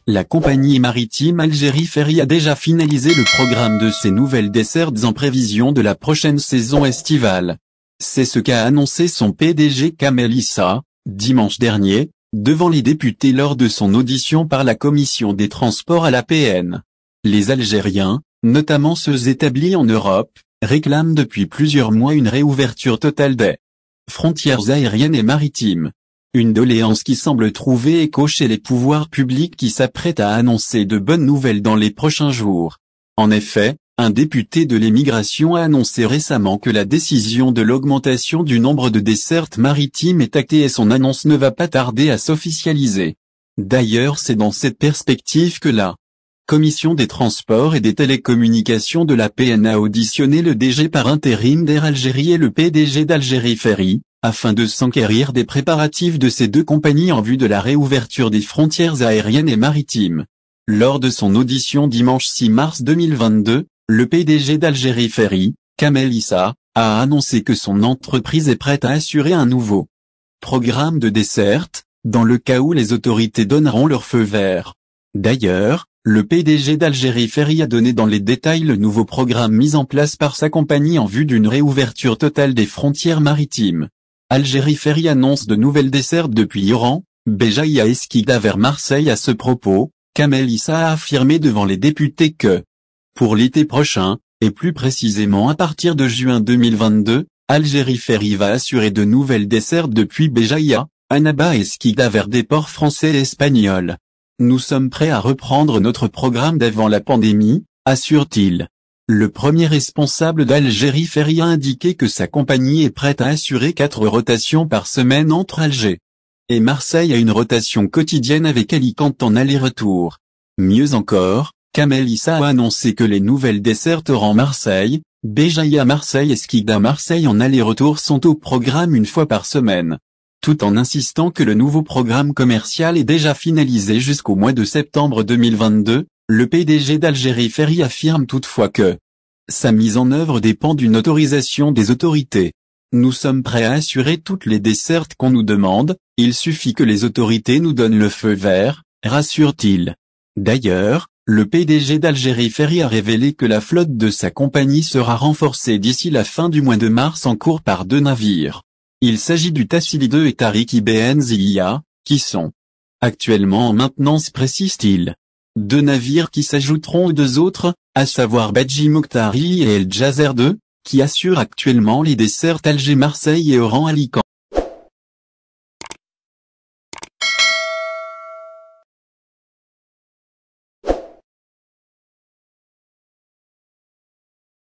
La compagnie maritime Algérie Ferry a déjà finalisé le programme de ses nouvelles dessertes en prévision de la prochaine saison estivale. C'est ce qu'a annoncé son PDG Kamel Issa, dimanche dernier, devant les députés lors de son audition par la Commission des Transports à l'APN. Les Algériens, notamment ceux établis en Europe, réclament depuis plusieurs mois une réouverture totale des frontières aériennes et maritimes. Une doléance qui semble trouver écho chez les pouvoirs publics qui s'apprêtent à annoncer de bonnes nouvelles dans les prochains jours. En effet, un député de l'émigration a annoncé récemment que la décision de l'augmentation du nombre de dessertes maritimes est actée et son annonce ne va pas tarder à s'officialiser. D'ailleurs, c'est dans cette perspective que la Commission des Transports et des Télécommunications de l'APN a auditionné le DG par intérim d'Air Algérie et le PDG d'Algérie Ferry, afin de s'enquérir des préparatifs de ces deux compagnies en vue de la réouverture des frontières aériennes et maritimes. Lors de son audition dimanche 6 mars 2022, le PDG d'Algérie Ferry, Kamel Issa, a annoncé que son entreprise est prête à assurer un nouveau programme de desserte, dans le cas où les autorités donneront leur feu vert. D'ailleurs, le PDG d'Algérie Ferry a donné dans les détails le nouveau programme mis en place par sa compagnie en vue d'une réouverture totale des frontières maritimes. Algérie Ferry annonce de nouvelles dessertes depuis Oran, Béjaïa et Skikda vers Marseille. À ce propos, Kamel Issa a affirmé devant les députés que, pour l'été prochain, et plus précisément à partir de juin 2022, Algérie Ferry va assurer de nouvelles dessertes depuis Béjaïa, Annaba et Skikda vers des ports français et espagnols. Nous sommes prêts à reprendre notre programme d'avant la pandémie, assure-t-il. Le premier responsable d'Algérie Ferry a indiqué que sa compagnie est prête à assurer 4 rotations par semaine entre Alger et Marseille à une rotation quotidienne avec Alicante en aller-retour. Mieux encore, Kamel Issa a annoncé que les nouvelles dessertes Oran-Marseille, Béjaïa-Marseille et Skikda-Marseille en aller-retour sont au programme une fois par semaine. Tout en insistant que le nouveau programme commercial est déjà finalisé jusqu'au mois de septembre 2022, le PDG d'Algérie Ferry affirme toutefois que sa mise en œuvre dépend d'une autorisation des autorités. Nous sommes prêts à assurer toutes les dessertes qu'on nous demande, il suffit que les autorités nous donnent le feu vert, rassure-t-il. D'ailleurs, le PDG d'Algérie Ferry a révélé que la flotte de sa compagnie sera renforcée d'ici la fin du mois de mars en cours par 2 navires. Il s'agit du Tassili 2 et Tariq Ibn Ziyah, qui sont actuellement en maintenance, précise-t-il. 2 navires qui s'ajouteront aux 2 autres, à savoir Badji Mokhtari et El Djazer 2, qui assurent actuellement les dessertes Alger-Marseille et Oran-Alicante.